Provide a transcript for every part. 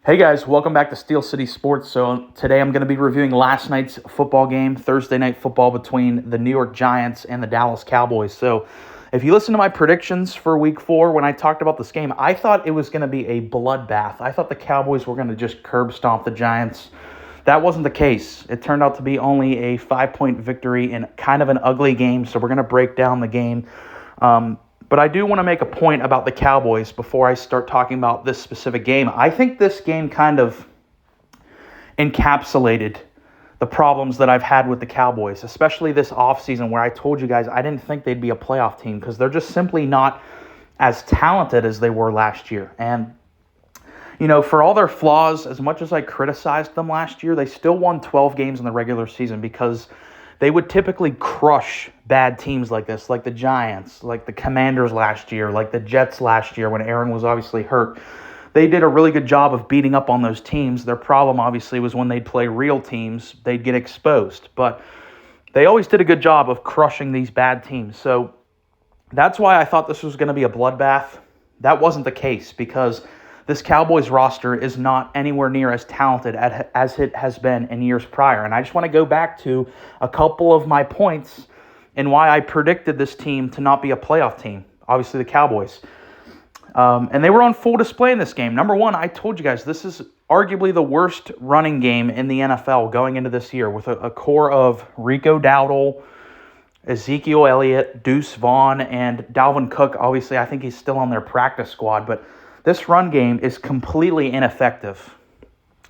Hey guys, welcome back to Steel City Sports. So today I'm going to be reviewing last night's football game, Thursday night football between the New York Giants and the Dallas Cowboys. So if you listen to my predictions for week 4, when I talked about this game, I thought it was going to be a bloodbath. I thought the Cowboys were going to just curb stomp the Giants. That wasn't the case. It turned out to be only a 5-point victory in kind of an ugly game. So we're going to break down the game. But I do want to make a point about the Cowboys before I start talking about this specific game. I think this game kind of encapsulated the problems that I've had with the Cowboys, especially this offseason where I told you guys I didn't think they'd be a playoff team because they're just simply not as talented as they were last year. And, you know, for all their flaws, as much as I criticized them last year, they still won 12 games in the regular season because they would typically crush bad teams like this, like the Giants, like the Commanders last year, like the Jets last year when Aaron was obviously hurt. They did a really good job of beating up on those teams. Their problem, obviously, was when they'd play real teams, they'd get exposed. But they always did a good job of crushing these bad teams. So that's why I thought this was going to be a bloodbath. That wasn't the case because this Cowboys roster is not anywhere near as talented as it has been in years prior. And I just want to go back to a couple of my points and why I predicted this team to not be a playoff team, obviously the Cowboys. And they were on full display in this game. Number one, I told you guys, this is arguably the worst running game in the NFL going into this year with a core of Rico Dowdle, Ezekiel Elliott, Deuce Vaughn, and Dalvin Cook. Obviously, I think he's still on their practice squad, but this run game is completely ineffective.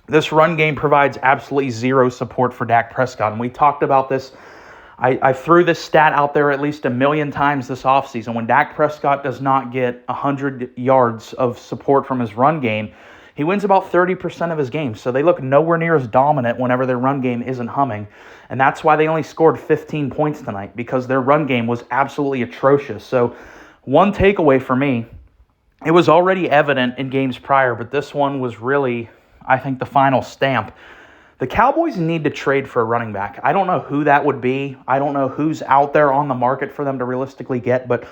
This run game provides absolutely zero support for Dak Prescott. And we talked about this. I threw this stat out there at least a million times this offseason. When Dak Prescott does not get 100 yards of support from his run game, he wins about 30% of his games. So they look nowhere near as dominant whenever their run game isn't humming. And that's why they only scored 15 points tonight, because their run game was absolutely atrocious. So one takeaway for me, it was already evident in games prior, but this one was really, I think, the final stamp. The Cowboys need to trade for a running back. I don't know who that would be. I don't know who's out there on the market for them to realistically get, but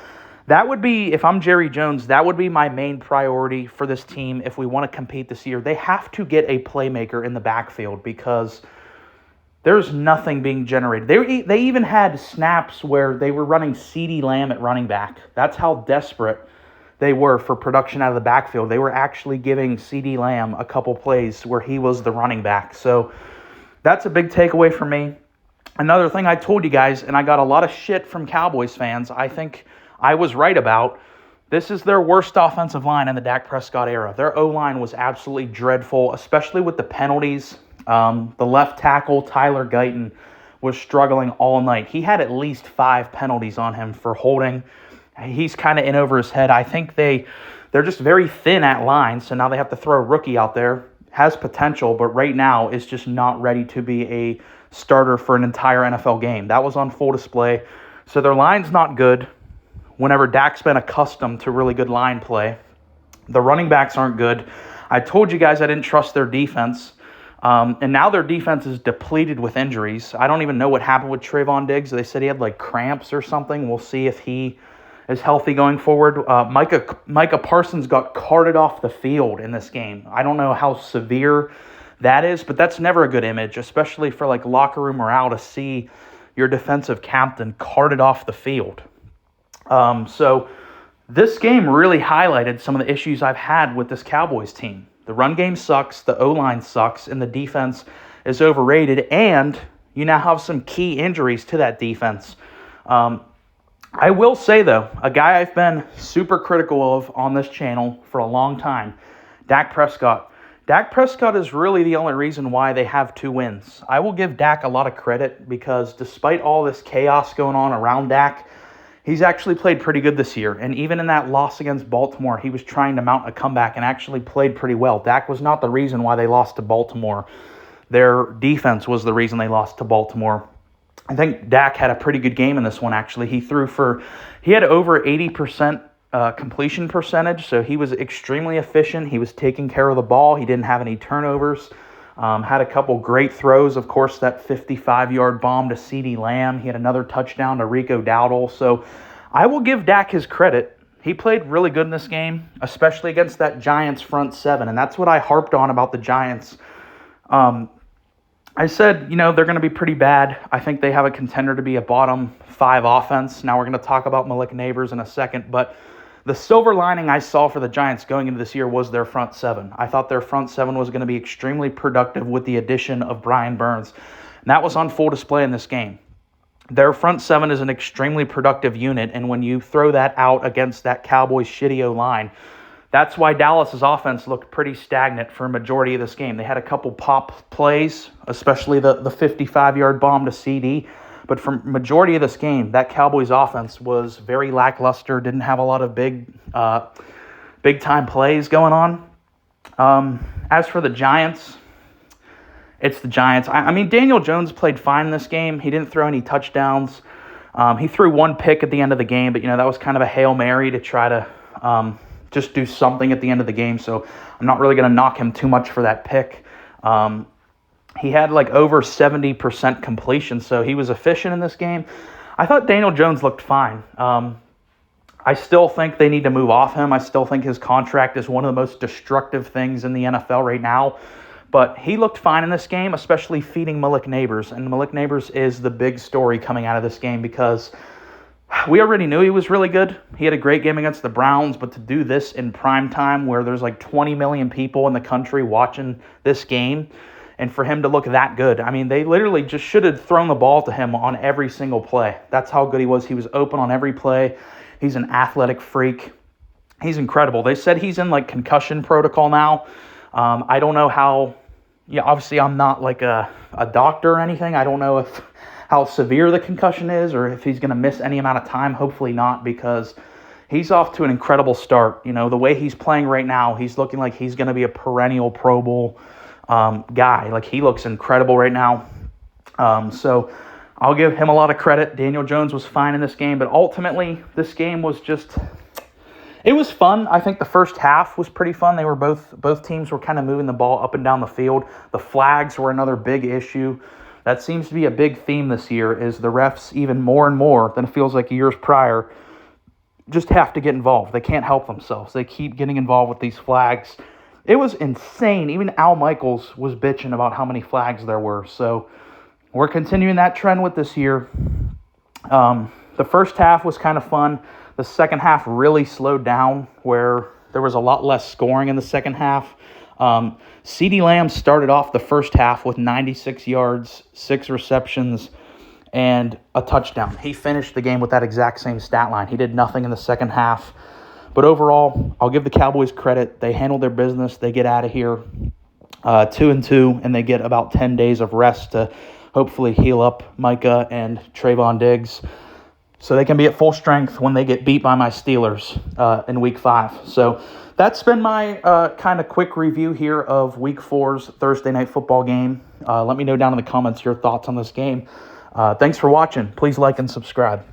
that would be, if I'm Jerry Jones, that would be my main priority for this team if we want to compete this year. They have to get a playmaker in the backfield because there's nothing being generated. They even had snaps where they were running CeeDee Lamb at running back. That's how desperate they were for production out of the backfield. They were actually giving CeeDee Lamb a couple plays where he was the running back. So that's a big takeaway for me. Another thing I told you guys, and I got a lot of shit from Cowboys fans, I think I was right about, this is their worst offensive line in the Dak Prescott era. Their O-line was absolutely dreadful, especially with the penalties. The left tackle, Tyler Guyton, was struggling all night. He had at least 5 penalties on him for holding. He's kind of in over his head. I think they're just very thin at line, so now they have to throw a rookie out there. Has potential, but right now is just not ready to be a starter for an entire NFL game. That was on full display. So their line's not good whenever Dak's been accustomed to really good line play. The running backs aren't good. I told you guys I didn't trust their defense. And now their defense is depleted with injuries. I don't even know what happened with Trayvon Diggs. They said he had like cramps or something. We'll see if he is healthy going forward. Micah Parsons got carted off the field in this game. I don't know how severe that is, but that's never a good image, especially for like locker room morale to see your defensive captain carted off the field. So this game really highlighted some of the issues I've had with this Cowboys team. The run game sucks, the O-line sucks, and the defense is overrated, and you now have some key injuries to that defense. I will say, though, a guy I've been super critical of on this channel for a long time, Dak Prescott. Dak Prescott is really the only reason why they have 2 wins. I will give Dak a lot of credit because despite all this chaos going on around Dak, he's actually played pretty good this year. And even in that loss against Baltimore, he was trying to mount a comeback and actually played pretty well. Dak was not the reason why they lost to Baltimore. Their defense was the reason they lost to Baltimore. I think Dak had a pretty good game in this one, actually. He had over 80% completion percentage, so he was extremely efficient. He was taking care of the ball. He didn't have any turnovers. Had a couple great throws. Of course, that 55-yard bomb to CeeDee Lamb. He had another touchdown to Rico Dowdle. So I will give Dak his credit. he played really good in this game, especially against that Giants front seven. And that's what I harped on about the Giants. I said, they're going to be pretty bad. I think they have a contender to be a bottom 5 offense. Now we're going to talk about Malik Neighbors in a second, but the silver lining I saw for the Giants going into this year was their front seven. I thought their front seven was going to be extremely productive with the addition of Brian Burns, and that was on full display in this game. Their front seven is an extremely productive unit, and when you throw that out against that Cowboys shitty O-line, that's why Dallas's offense looked pretty stagnant for a majority of this game. They had a couple pop plays, especially the 55-yard bomb to CD. But for majority of this game, that Cowboys offense was very lackluster, didn't have a lot of big-time plays going on. As for the Giants, it's the Giants. I mean, Daniel Jones played fine in this game. He didn't throw any touchdowns. He threw one pick at the end of the game, but, that was kind of a Hail Mary to try to just do something at the end of the game, so I'm not really going to knock him too much for that pick. He had over 70% completion, so he was efficient in this game. I thought Daniel Jones looked fine. I still think they need to move off him. I still think his contract is one of the most destructive things in the NFL right now, but he looked fine in this game, especially feeding Malik Neighbors, and Malik Neighbors is the big story coming out of this game because we already knew he was really good. He had a great game against the Browns, but to do this in prime time where there's 20 million people in the country watching this game, and for him to look that good, I mean, they literally just should have thrown the ball to him on every single play. That's how good he was. He was open on every play. He's an athletic freak. He's incredible. They said he's in concussion protocol now. I don't know how, obviously I'm not a doctor or anything. I don't know how severe the concussion is or if he's going to miss any amount of time. Hopefully not, because he's off to an incredible start. The way he's playing right now, he's looking like he's going to be a perennial Pro Bowl guy. He looks incredible right now. So I'll give him a lot of credit. Daniel Jones was fine in this game, but ultimately this game was it was fun. I think the first half was pretty fun. They were both teams were kind of moving the ball up and down the field. The flags were another big issue. That seems to be a big theme this year, is the refs, even more and more than it feels like years prior, just have to get involved. They can't help themselves. They keep getting involved with these flags. It was insane. Even Al Michaels was bitching about how many flags there were. So we're continuing that trend with this year. The first half was kind of fun. The second half really slowed down, where there was a lot less scoring in the second half. CeeDee Lamb started off the first half with 96 yards, 6 receptions, and a touchdown. He finished the game with that exact same stat line. He did nothing in the second half. But overall, I'll give the Cowboys credit. They handled their business. They get out of here 2-2, and they get about 10 days of rest to hopefully heal up Micah and Trayvon Diggs, so they can be at full strength when they get beat by my Steelers in Week 5. So that's been my kind of quick review here of Week 4's Thursday Night Football game. Let me know down in the comments your thoughts on this game. Thanks for watching. Please like and subscribe.